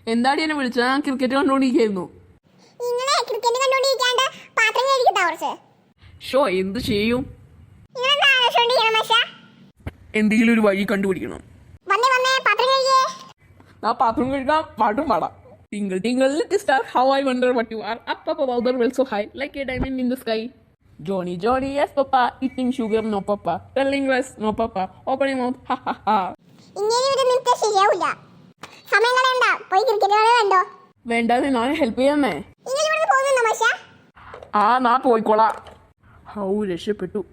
എന്താടി എന്നെ വിളിച്ചത്? ഞാൻ ക്രിക്കറ്റ് കണ്ടോണ്ടിരിക്കുന്നു. ഷോ എന്ത് ചെയ്യും? എന്തെങ്കിലും ഒരു വഴി കണ്ടുപിടിക്കണം. ആ പാത്രം കഴുകാം, പാട്ടും പാടാം. Tingle tingle little star, how I wonder what you are. Up up above the world so high, like a diamond in the sky. Johnny Johnny yes papa, eating sugar no papa, telling us no papa, opening mouth ha ha ha. വേണ്ടാതെ ഞാൻ help ചെയ്യാമേ. ആ നാ പോയിക്കോളാം. How രക്ഷപ്പെട്ടു.